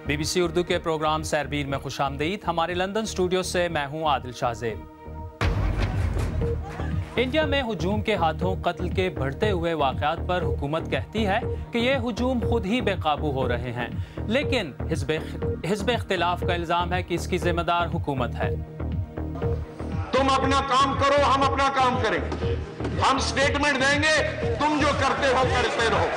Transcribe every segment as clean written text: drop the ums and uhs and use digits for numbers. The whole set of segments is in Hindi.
BBC उर्दू के प्रोग्राम सैरबीर में खुशामदीद। हमारे लंदन स्टूडियो से मैं हूं आदिल शाहजेब। इंडिया में हुजूम के हाथों कत्ल के बढ़ते हुए वाक़यात पर हुकूमत कहती है कि ये हुजूम खुद ही बेकाबू हो रहे हैं, लेकिन हिज़्ब इख्तिलाफ का इल्ज़ाम है कि इसकी जिम्मेदार हुकूमत है। तुम अपना काम करो, हम अपना काम करेंगे। हम स्टेटमेंट देंगे, तुम जो करते हो करते रहो।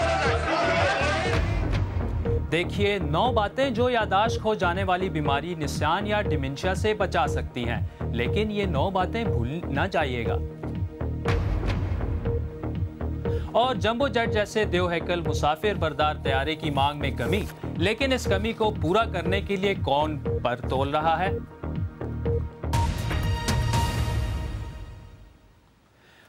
देखिए 9 बातें जो यादाश्त खो जाने वाली बीमारी, निस्यान या डिमेंशिया से बचा सकती हैं, लेकिन ये 9 बातें भूल ना जाइएगा। और जंबो जेट जैसे देवहैकल मुसाफिर बरदार तैयारे की मांग में कमी, लेकिन इस कमी को पूरा करने के लिए कौन पर तोल रहा है?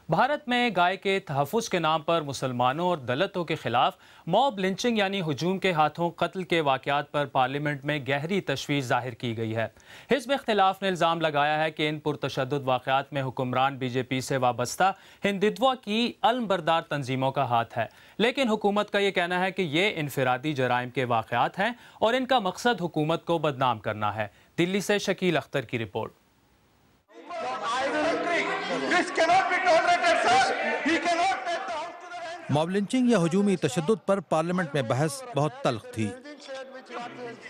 भारत में गाय के तहफ़्फ़ुज़ के नाम पर मुसलमानों और दलितों के खिलाफ मॉब लिंचिंग यानी हुजूम के हाथों कत्ल के वाक़यात पर पार्लियामेंट में गहरी तशवीश जाहिर की गई है। हिज़्ब इख्तिलाफ ने इल्ज़ाम लगाया है कि इन पुरतशद्दुद वाक़यात में हुक्मरान बीजेपी से वाबस्ता हिंदुत्व की अलमबरदार तंजीमों का हाथ है, लेकिन हुकूमत का ये कहना है कि ये इनफरादी जराइम के वाक़यात हैं और इनका मकसद हुकूमत को बदनाम करना है। दिल्ली से शकील अख्तर की रिपोर्ट। मॉब लिंचिंग या हुजूमी तशद्दुद पर पार्लियामेंट में बहस बहुत तल्ख थी।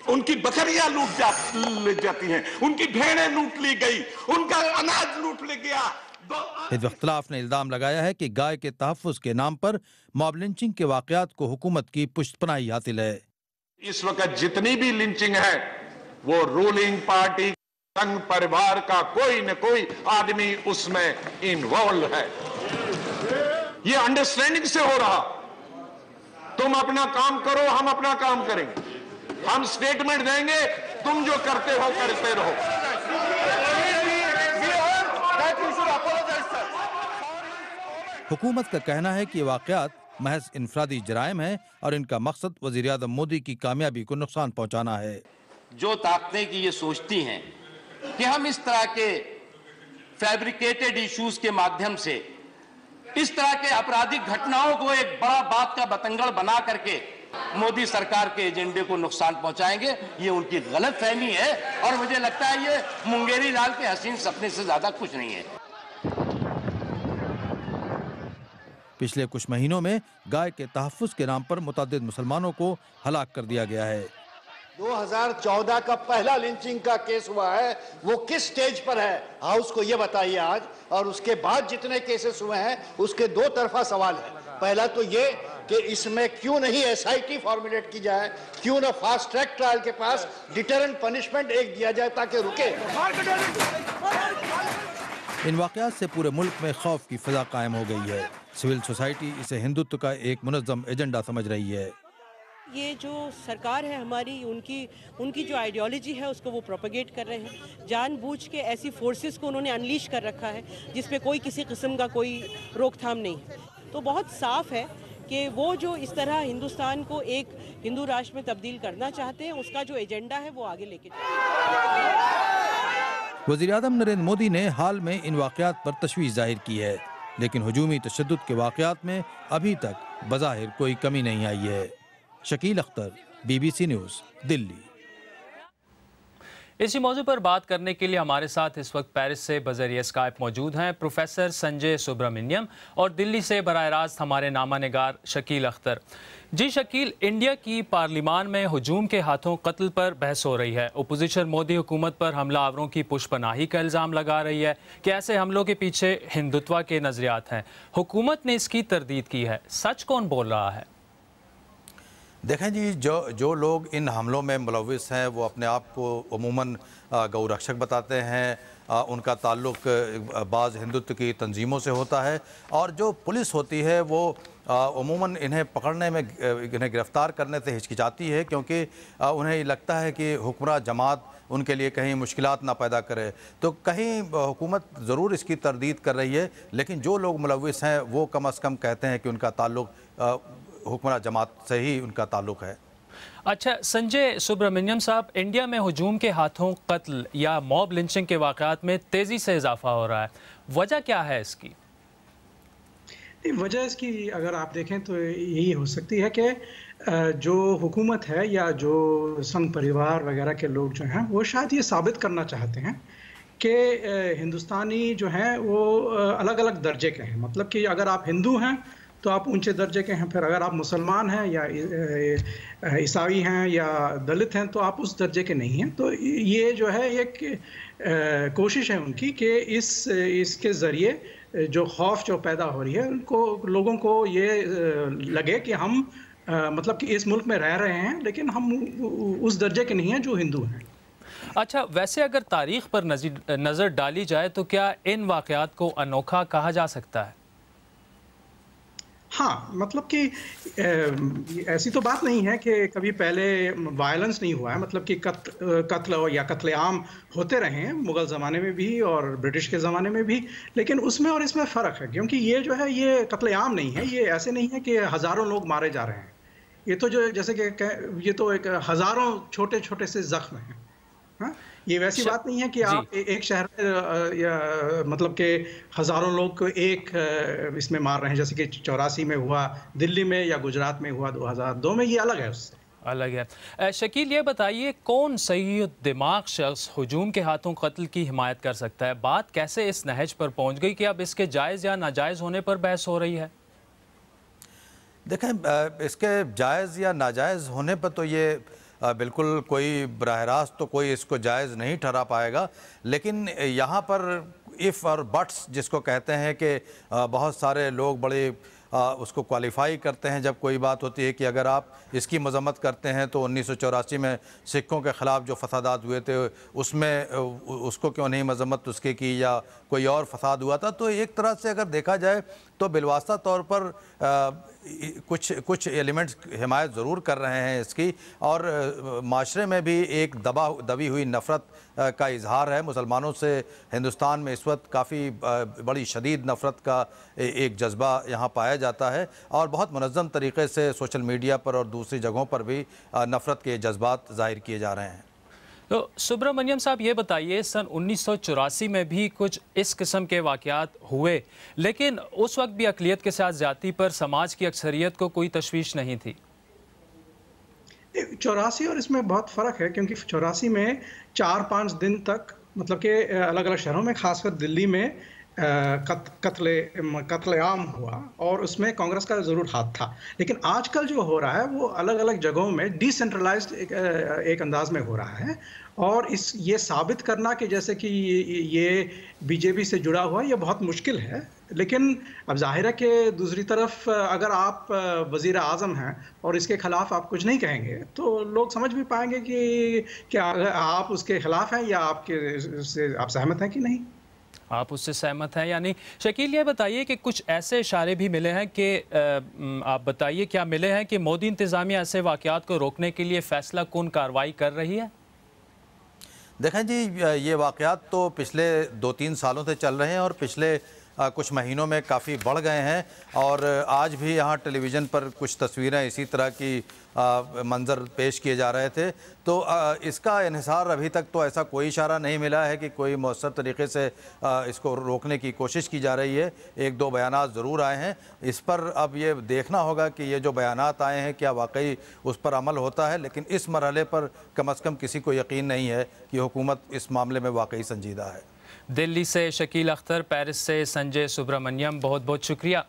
उनकी बकरियां लूट जाती हैं, उनकी भेड़ें लूट ली गई, उनका अनाज लूट ले गया। हिज़्ब इख्तिलाफ ने इल्जाम लगाया है कि गाय के तहफ़्फ़ुज़ के नाम पर मॉब लिंचिंग के वाक़यात को हुकूमत की पुष्टपनाही हासिल है। इस वक्त जितनी भी लिंचिंग है वो रूलिंग पार्टी, संघ परिवार का कोई न कोई आदमी उसमें इन्वॉल्व है। ये अंडरस्टैंडिंग से हो रहा। तुम अपना काम करो, हम अपना काम करेंगे। हम स्टेटमेंट देंगे, तुम जो करते हो करते रहो। हुकूमत का कहना है कि वाक़यात महज इनफरादी जराइम है और इनका मकसद वज़ीर आज़म मोदी की कामयाबी को नुकसान पहुंचाना है। जो ताकतें की ये सोचती हैं कि हम इस तरह के फैब्रिकेटेड इश्यूज के माध्यम से इस तरह के आपराधिक घटनाओं को एक बड़ा बात का बतंगड़ बना करके मोदी सरकार के एजेंडे को नुकसान पहुंचाएंगे, ये उनकी गलत फहमी है और मुझे लगता है ये मुंगेरी लाल के हसीन सपने से ज्यादा कुछ नहीं है। पिछले कुछ महीनों में गाय के तहफ़्फ़ुज़ के नाम पर मुतअद्दिद मुसलमानों को हलाक कर दिया गया है। 2014 का पहला लिंचिंग का केस हुआ है, वो किस स्टेज पर है हाउस को ये बताइए आज। और उसके बाद जितने केसेस हुए हैं उसके दो तरफा सवाल है। पहला तो ये कि इसमें क्यों नहीं SIT फॉर्मुलेट की जाए, क्यों ना फास्ट ट्रैक ट्रायल के पास डिटरेंट पनिशमेंट एक दिया जाए ताकि रुके। इन वाक़यात से पूरे मुल्क में खौफ की फिजा कायम हो गई है। सिविल सोसाइटी इसे हिंदुत्व का एक मुनज़्ज़म एजेंडा समझ रही है। ये जो सरकार है हमारी, उनकी जो आइडियोलॉजी है उसको वो प्रोपेगेट कर रहे हैं। जानबूझ के ऐसी फोर्सेस को उन्होंने अनलीश कर रखा है जिसपे कोई किसी किस्म का कोई रोकथाम नहीं है। तो बहुत साफ है कि वो जो इस तरह हिंदुस्तान को एक हिंदू राष्ट्र में तब्दील करना चाहते हैं, उसका जो एजेंडा है वो आगे लेके वज़ीर आज़म नरेंद्र मोदी ने हाल में इन वाक़यात पर तशवीश जाहिर की है, लेकिन हुजूमी तशद्दुद के वाक़यात में अभी तक बज़ाहिर कोई कमी नहीं आई है। Shakeel Akhtar, BBC news, Delhi. इसी मौजू पर बात करने के लिए हमारे साथ इस वक्त पेरिस से बज़रिए स्काइप मौजूद हैं प्रोफेसर संजय सुब्रमण्यम और दिल्ली से बराह रास्त हमारे नामा निगार शकील अख्तर। जी शकील, इंडिया की पार्लियामान में हुजूम के हाथों कत्ल पर बहस हो रही है। अपोजिशन मोदी हुकूमत पर हमला आवरों की पुष्पनाही का इल्ज़ाम लगा रही है कि ऐसे हमलों के पीछे हिंदुत्व के नज़रियात हैं। हुकूमत ने इसकी तरदीद की है, सच कौन बोल रहा है? देखें जी, जो लोग इन हमलों में मुलव्विस हैं वो अपने आप को अमूमन गौरक्षक बताते हैं। उनका ताल्लुक़ बाज़ हिंदुत्व की तंजीमों से होता है और जो पुलिस होती है वो अमूमन इन्हें पकड़ने में, इन्हें गिरफ़्तार करने से हिचकिचाती है, क्योंकि उन्हें लगता है कि हुक्मरान जमात उनके लिए कहीं मुश्किलात ना पैदा करे। तो कहीं हुकूमत ज़रूर इसकी तरदीद कर रही है, लेकिन जो लोग मुलव्विस हैं वो कम अज़ कम कहते हैं कि उनका ताल्लुक़ हुक्मरान जमात से ही उनका ताल्लुक़ है। अच्छा संजय सुब्रमण्यम साहब, इंडिया में हुजूम के हाथों कत्ल या मॉब लिंचिंग के वाक़यात में तेज़ी से इजाफा हो रहा है, वजह क्या है इसकी? वजह इसकी अगर आप देखें तो यही हो सकती है कि जो हुकूमत है या जो संघ परिवार वगैरह के लोग जो हैं वो शायद ये साबित करना चाहते हैं कि हिंदुस्तानी जो हैं वो अलग अलग दर्जे के हैं। मतलब कि अगर आप हिंदू हैं तो आप ऊंचे दर्जे के हैं, फिर अगर आप मुसलमान हैं या ईसाई हैं या दलित हैं तो आप उस दर्जे के नहीं हैं। तो ये जो है एक कोशिश है उनकी कि इसके ज़रिए जो खौफ जो पैदा हो रही है उनको, लोगों को ये लगे कि हम मतलब कि इस मुल्क में रह रहे हैं लेकिन हम उस दर्जे के नहीं हैं जो हिंदू हैं। अच्छा, वैसे अगर तारीख पर नज़र डाली जाए तो क्या इन वाक़यात को अनोखा कहा जा सकता है? हाँ, मतलब कि ऐसी तो बात नहीं है कि कभी पहले वायलेंस नहीं हुआ है। मतलब कि कत्ल या कत्लेआम होते रहे हैं मुग़ल ज़माने में भी और ब्रिटिश के ज़माने में भी, लेकिन उसमें और इसमें फ़र्क है क्योंकि ये जो है ये कत्लेआम नहीं है। ये ऐसे नहीं है कि हज़ारों लोग मारे जा रहे हैं। ये तो जो जैसे कि ये तो एक हज़ारों छोटे छोटे से ज़ख्म हैं। हाँ? ये वैसी बात नहीं है कि आप एक शहर में या मतलब कि हज़ारों लोग को एक इसमें मार रहे हैं, जैसे कि 84 में हुआ दिल्ली में या गुजरात में हुआ 2002 में। ये अलग है, उससे अलग है। शकील, ये बताइए कौन सही दिमाग शख्स हुजूम के हाथों कत्ल की हिमायत कर सकता है? बात कैसे इस नहज पर पहुँच गई कि अब इसके जायज़ या नाजायज़ होने पर बहस हो रही है? देखें, इसके जायज़ या नाजायज़ होने पर तो ये बिल्कुल कोई बराह रास्त तो कोई इसको जायज़ नहीं ठहरा पाएगा, लेकिन यहाँ पर इफ़ और बट्स जिसको कहते हैं कि बहुत सारे लोग बड़े उसको क्वालिफाई करते हैं जब कोई बात होती है कि अगर आप इसकी मजम्मत करते हैं तो 1984 में सिखों के ख़िलाफ़ जो फसादात हुए थे उसमें उसको क्यों नहीं मजम्मत उसके की, या कोई और फसाद हुआ था। तो एक तरह से अगर देखा जाए तो बिलवास्ता तौर पर कुछ एलिमेंट्स हिमायत ज़रूर कर रहे हैं इसकी, और माशरे में भी एक दबी हुई नफ़रत का इजहार है। मुसलमानों से हिंदुस्तान में इस वक्त काफ़ी बड़ी शदीद नफ़रत का एक जज्बा यहाँ पाया जाता है और बहुत मुनज़्ज़म तरीक़े से सोशल मीडिया पर और दूसरी जगहों पर भी नफ़रत के जज्बात ज़ाहिर किए जा रहे हैं। तो सुब्रमण्यम साहब, ये बताइए, सन 1984 में भी कुछ इस किस्म के वाक़यात हुए, लेकिन उस वक्त भी अक़लियत के साथ ज़्यादती पर समाज की अक्सरियत को कोई तशवीश नहीं थी। 84 और इसमें बहुत फ़र्क है क्योंकि 84 में 4-5 दिन तक मतलब कि अलग अलग शहरों में, खासकर दिल्ली में कत्लेआम हुआ और उसमें कांग्रेस का ज़रूर हाथ था। लेकिन आजकल जो हो रहा है वो अलग अलग जगहों में डिसेंट्रलाइज्ड एक अंदाज में हो रहा है, और ये साबित करना कि जैसे कि ये बीजेपी से जुड़ा हुआ ये बहुत मुश्किल है। लेकिन अब जाहिर है कि दूसरी तरफ अगर आप वज़ीर आज़म हैं और इसके ख़िलाफ़ आप कुछ नहीं कहेंगे तो लोग समझ भी पाएंगे कि क्या आप उसके ख़िलाफ़ हैं या आप सहमत हैं कि नहीं। आप उससे सहमत हैं यानी। शकील, ये बताइए कि कुछ ऐसे इशारे भी मिले हैं कि आप बताइए क्या मिले हैं कि मोदी इंतज़ामिया ऐसे वाक़यात को रोकने के लिए फ़ैसला कुन कार्रवाई कर रही है? देखें जी, ये वाक़यात तो पिछले 2-3 सालों से चल रहे हैं और पिछले कुछ महीनों में काफ़ी बढ़ गए हैं, और आज भी यहाँ टेलीविज़न पर कुछ तस्वीरें इसी तरह की मंज़र पेश किए जा रहे थे। तो इसका इन्हिसार अभी तक तो ऐसा कोई इशारा नहीं मिला है कि कोई मौसर तरीक़े से इसको रोकने की कोशिश की जा रही है। 1-2 बयानात ज़रूर आए हैं, इस पर अब ये देखना होगा कि ये जो बयानात आए हैं क्या वाकई उस पर अमल होता है। लेकिन इस मरहले पर कम अज़ कम किसी को यकीन नहीं है कि हुकूमत इस मामले में वाकई संजीदा है। दिल्ली से शकील अख्तर, पेरिस से संजय सुब्रमण्यम, बहुत बहुत शुक्रिया।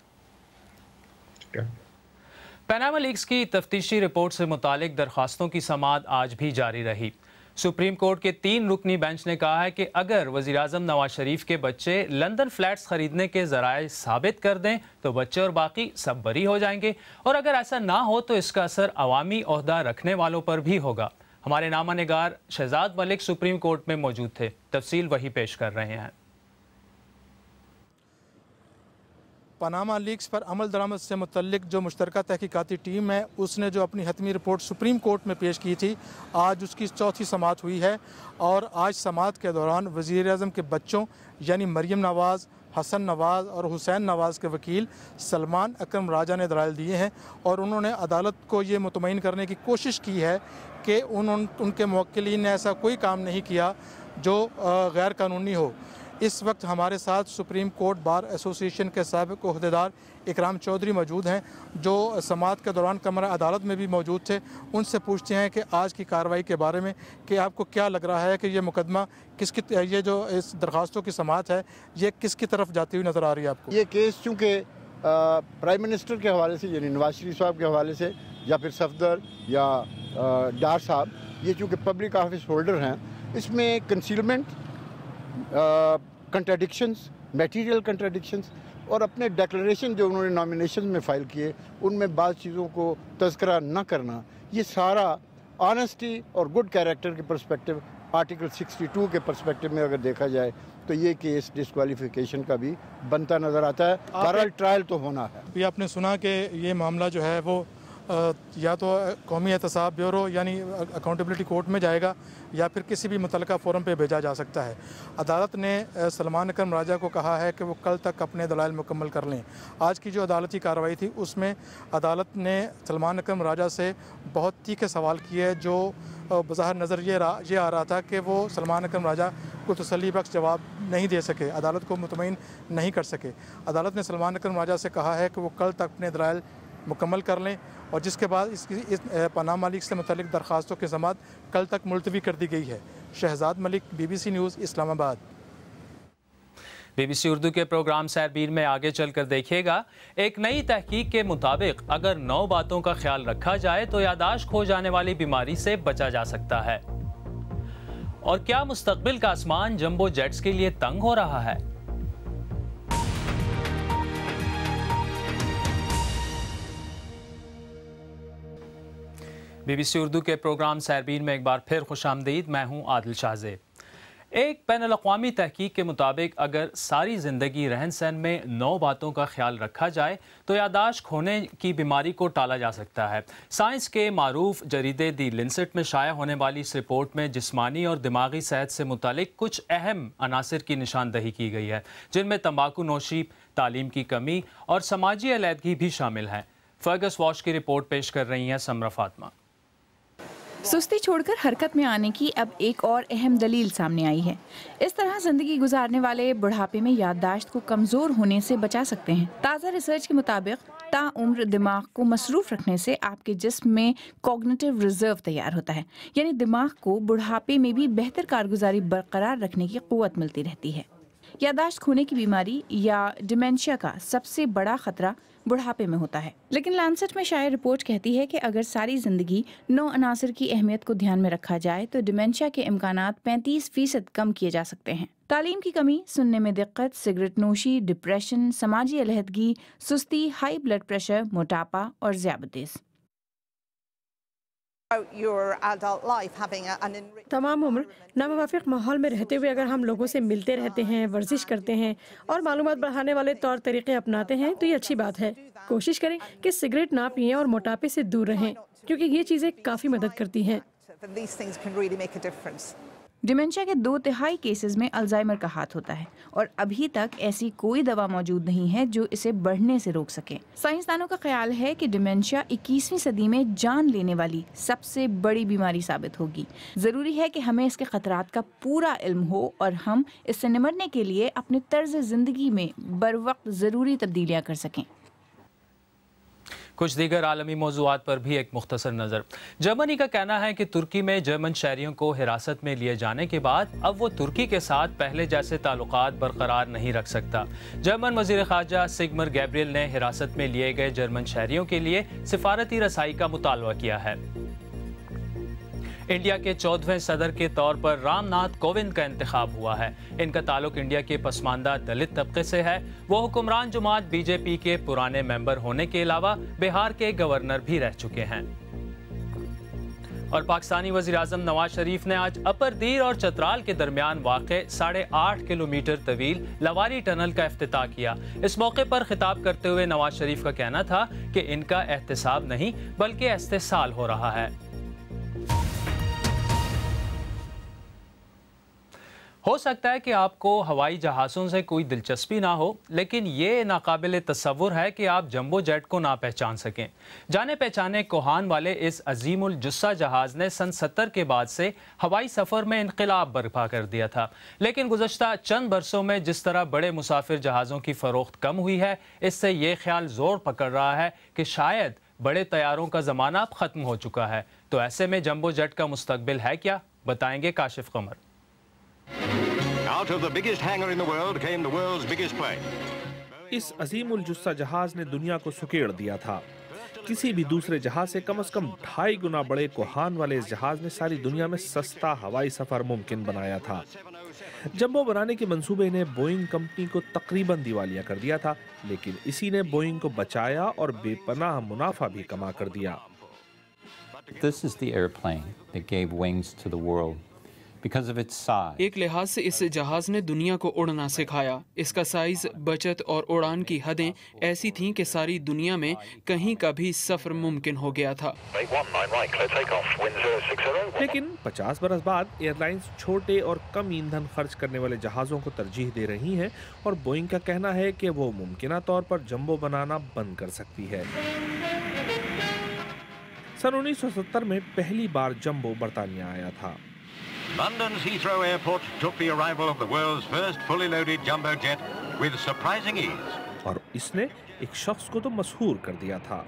पनामा लीक्स की तफ्तीशी रिपोर्ट से मुतालिक दरख्वास्तों की समाअत आज भी जारी रही। सुप्रीम कोर्ट के 3 रुकनी बेंच ने कहा है कि अगर वज़ीर-ए-आज़म नवाज शरीफ के बच्चे लंदन फ्लैट्स खरीदने के ज़राए साबित कर दें तो बच्चे और बाकी सब बरी हो जाएंगे, और अगर ऐसा ना हो तो इसका असर अवामी ओहदा रखने वालों पर भी होगा। हमारे नामा निगार शहजाद मलिक सुप्रीम कोर्ट में मौजूद थे, तफसील वही पेश कर रहे हैं। पनामा लीक्स पर अमल दरामद से मुतल्लिक जो मुश्तरका तहकीकाती टीम है उसने जो अपनी हतमी रिपोर्ट सुप्रीम कोर्ट में पेश की थी, आज उसकी 4थी समाअत हुई है। और आज समाअत के दौरान वज़ीर-ए-आज़म के बच्चों यानी मरियम नवाज़, हसन नवाज़ और हुसैन नवाज़ के वकील सलमान अकरम राजा ने दलाइल दिए हैं और उन्होंने अदालत को ये मुतमईन करने की कोशिश की है कि उनके मुवक्किलीन ने ऐसा कोई काम नहीं किया जो गैर कानूनी हो। इस वक्त हमारे साथ सुप्रीम कोर्ट बार एसोसिएशन के साबिक़ ओहदेदार इकराम चौधरी मौजूद हैं, जो समाअत के दौरान कमरा अदालत में भी मौजूद थे। उनसे पूछते हैं कि आज की कार्रवाई के बारे में कि आपको क्या लग रहा है कि ये मुकदमा किसकी, ये जो इस दरख्वास्तों की समाअत है ये किसकी तरफ जाती हुई नज़र आ रही है आपको? ये केस चूँकि प्राइम मिनिस्टर के हवाले से यानी नवाज शरीफ साहब के हवाले से या फिर सफदर या डार साहब, ये चूँकि पब्लिक ऑफिस होल्डर हैं, इसमें कंसीलमेंट, कंट्राडिक्शंस, मटेरियल कंट्राडिक्शंस और अपने डिक्लेरेशन जो उन्होंने नॉमिनेशन में फ़ाइल किए उनमें बाज़ चीज़ों को तज़किरा न करना, ये सारा ऑनेस्टी और गुड कैरेक्टर के पर्सपेक्टिव, आर्टिकल 62 के पर्सपेक्टिव में अगर देखा जाए तो ये केस डिस्क्वालिफिकेशन का भी बनता नज़र आता है। बहरहाल ट्रायल तो होना है। भी आपने सुना कि ये मामला जो है वो या तो कौमी एहतसाब ब्यूरो यानी अकाउंटेबिलिटी कोर्ट में जाएगा या फिर किसी भी मुतलका फोरम पे भेजा जा सकता है। अदालत ने सलमान अकरम राजा को कहा है कि वो कल तक अपने दलाइल मुकम्मल कर लें। आज की जो अदालती कार्रवाई थी उसमें अदालत ने सलमान अकरम राजा से बहुत तीखे सवाल किए, जो बज़ाहिर नज़र ये आ रहा था कि वो सलमान अकरम राजा को तसल्ली बख्श जवाब नहीं दे सके, अदालत को मुतमईन नहीं कर सके। अदालत ने सलमान अकरम राजा से कहा है कि वो कल तक अपने दलाइल मुकम्मल कर लें और जिसके बाद इस पनामा लीक से मुतल्लिक दरख्वास्तों की समाअत कल तक मुलतवी कर दी गई है। Shahzad Malik, BBC news, Islamabad. BBC Urdu के प्रोग्राम सैरबीन में आगे चलकर देखिएगा, एक नई तहकीक के मुताबिक अगर 9 बातों का ख्याल रखा जाए तो यादाश्त खो जाने वाली बीमारी से बचा जा सकता है। और क्या मुस्तकबिल का आसमान जंबो जेट्स के लिए तंग हो रहा है? BBC उर्दू के प्रोग्राम सैरबीन में एक बार फिर खुशामदीद। मैं हूं आदिल शाहज़ेब। एक बैनुल अक़वामी तहकीक के मुताबिक अगर सारी ज़िंदगी रहन सहन में 9 बातों का ख्याल रखा जाए तो यादाश्त खोने की बीमारी को टाला जा सकता है। साइंस के मारूफ जरीदे दी लिंसेट में शाया होने वाली इस रिपोर्ट में जिस्मानी और दिमागी सेहत से मुतालिक कुछ अहम अनासिर की निशानदही की गई है, जिनमें तंबाकू नोशी, तालीम की कमी और समाजी अलहदगी भी शामिल हैं। फर्गस वॉश की रिपोर्ट पेश कर रही हैं समरा फातिमा। सुस्ती छोड़कर हरकत में आने की अब एक और अहम दलील सामने आई है। इस तरह जिंदगी गुजारने वाले बुढ़ापे में याददाश्त को कमजोर होने से बचा सकते हैं। ताज़ा रिसर्च के मुताबिक ताउम्र दिमाग को मसरूफ रखने से आपके जिस्म में कॉग्निटिव रिजर्व तैयार होता है, यानी दिमाग को बुढ़ापे में भी बेहतर कारगुजारी बरकरार रखने की क़ुव्वत मिलती रहती है। याददाश्त खोने की बीमारी या डिमेंशिया का सबसे बड़ा खतरा बुढ़ापे में होता है, लेकिन लैंसेट में शाया रिपोर्ट कहती है कि अगर सारी जिंदगी 9 अनासर की अहमियत को ध्यान में रखा जाए तो डिमेंशिया के इम्कानात 35% कम किए जा सकते हैं। तालीम की कमी, सुनने में दिक्कत, सिगरेट नोशी, डिप्रेशन, समाजी अलहदगी, सुस्ती, हाई ब्लड प्रेशर, मोटापा और ज़ियाबतीस। तमाम उम्र नामुवाफिक माहौल में रहते हुए अगर हम लोगों से मिलते रहते हैं, वर्जिश करते हैं और मालूमात बढ़ाने वाले तौर तरीके अपनाते हैं तो ये अच्छी बात है। कोशिश करें कि सिगरेट ना पिएं और मोटापे से दूर रहें, क्योंकि ये चीज़ें काफ़ी मदद करती हैं। डिमेंशिया के 2/3 केसेस में अल्जाइमर का हाथ होता है और अभी तक ऐसी कोई दवा मौजूद नहीं है जो इसे बढ़ने से रोक सके। साइंसदानों का ख्याल है कि डिमेंशिया 21वीं सदी में जान लेने वाली सबसे बड़ी बीमारी साबित होगी। ज़रूरी है कि हमें इसके खतरात का पूरा इल्म हो और हम इससे निमटने के लिए अपने तर्ज ज़िंदगी में बरवक्त ज़रूरी तब्दीलियाँ कर सकें। कुछ दीगर आलमी मौज़ूआत पर भी एक मुख्तसर नज़र। जर्मनी का कहना है कि तुर्की में जर्मन शहरियों को हिरासत में लिए जाने के बाद अब वो तुर्की के साथ पहले जैसे ताल्लुकात बरकरार नहीं रख सकता। जर्मन वज़ीर ख़ारजा सिगमर गैब्रियल ने हिरासत में लिए गए जर्मन शहरियों के लिए सिफारती रसाई का मुतालबा किया है। इंडिया के 14वें सदर के तौर पर रामनाथ कोविंद का इंतखाब हुआ है। इनका ताल्लुक इंडिया के पसमानदा दलित तबके से है। वो हुक्मरान जमात बीजेपी के पुराने मेंबर होने के अलावा बिहार के गवर्नर भी रह चुके हैं। और पाकिस्तानी वज़ीर आज़म नवाज शरीफ ने आज अपर दीर और चतराल के दरमियान वाक़े 8.5 किलोमीटर तवील लवारी टनल का इफ्तिताह किया। इस मौके पर खिताब करते हुए नवाज शरीफ का कहना था कि इनका एहतसाब नहीं बल्कि इस्तेसाल हो रहा है। हो सकता है कि आपको हवाई जहाज़ों से कोई दिलचस्पी ना हो, लेकिन ये नाकाबिल तसव्वुर है कि आप जंबो जेट को ना पहचान सकें। जाने पहचाने कोहान वाले इस अजीमुल जुस्सा जहाज़ ने सन 70 के बाद से हवाई सफ़र में इनकलाब बर्पा कर दिया था, लेकिन गुज़श्ता चंद बरसों में जिस तरह बड़े मुसाफिर जहाज़ों की फ़रोख्त कम हुई है, इससे ये ख्याल ज़ोर पकड़ रहा है कि शायद बड़े तैयारों का ज़माना अब ख़त्म हो चुका है। तो ऐसे में जंबो जेट का मुस्तकबिल है क्या, बताएंगे काशिफ कमर। Out of the biggest hangar in the world came the world's biggest plane. इस अजीमुल जुस्सा जहाज ने दुनिया को सुकेड़ दिया था। किसी भी दूसरे जहाज से कम से कम 2.5 गुना बड़े कोहान वाले इस जहाज ने सारी दुनिया में सस्ता हवाई सफर मुमकिन बनाया था। जंबो बनाने के मंसूबे ने बोइंग कंपनी को तकरीबन दिवालिया कर दिया था, लेकिन इसी ने बोइंग को बचाया और बेपनाह मुनाफा भी कमा कर दिया। This is the airplane that gave wings to the world. एक लिहाज से इस जहाज ने दुनिया को उड़ना सिखाया। इसका साइज, बचत और उड़ान की हदें ऐसी थीं कि सारी दुनिया में कहीं का भी सफर मुमकिन हो गया था। लेकिन 50 बरस बाद एयरलाइंस छोटे और कम ईंधन खर्च करने वाले जहाज़ों को तरजीह दे रही हैं और बोइंग का कहना है कि वो मुमकिना तौर पर जंबो बनाना बंद कर सकती है। सन 1970 में पहली बार जंबो बरतानिया आया था। London's Heathrow Airport took the arrival of the world's first fully loaded jumbo jet with surprising ease. और इसने एक शख्स को तो मशहूर कर दिया था।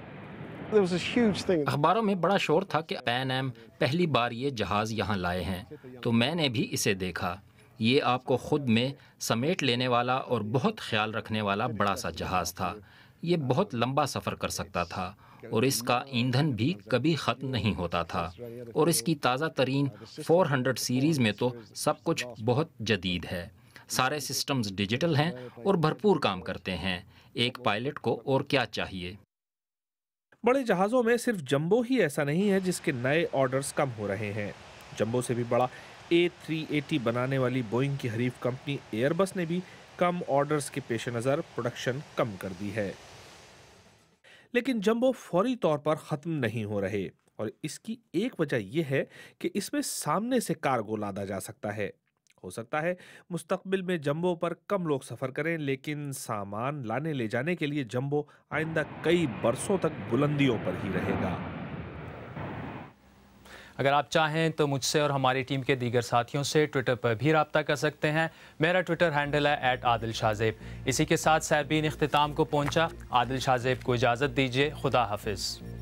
अखबारों में बड़ा शोर था कि पैन एम पहली बार ये जहाज़ यहाँ लाए हैं, तो मैंने भी इसे देखा। ये आपको खुद में समेट लेने वाला और बहुत ख्याल रखने वाला बड़ा सा जहाज़ था। ये बहुत लंबा सफ़र कर सकता था और इसका ईंधन भी कभी ख़त्म नहीं होता था, और इसकी ताज़ा तरीन 400 सीरीज़ में तो सब कुछ बहुत जदीद है। सारे सिस्टम्स डिजिटल हैं और भरपूर काम करते हैं। एक पायलट को और क्या चाहिए। बड़े जहाज़ों में सिर्फ जंबो ही ऐसा नहीं है जिसके नए ऑर्डर्स कम हो रहे हैं। जंबो से भी बड़ा A380 बनाने वाली बोइंग की हरीफ कंपनी एयरबस ने भी कम ऑर्डर्स के पेश नज़र प्रोडक्शन कम कर दी है। लेकिन जंबो फौरी तौर पर ख़त्म नहीं हो रहे, और इसकी एक वजह यह है कि इसमें सामने से कार्गो लादा जा सकता है। हो सकता है मुस्तकबिल में जंबो पर कम लोग सफ़र करें, लेकिन सामान लाने ले जाने के लिए जंबो आइंदा कई बरसों तक बुलंदियों पर ही रहेगा। अगर आप चाहें तो मुझसे और हमारी टीम के दीगर साथियों से ट्विटर पर भी रब्ता कर सकते हैं। मेरा ट्विटर हैंडल है @आदिल शाहज़ेब। इसी के साथ सैरबीन इख्तिताम को पहुंचा। आदिल शाहज़ेब को इजाज़त दीजिए। खुदा हाफिज़।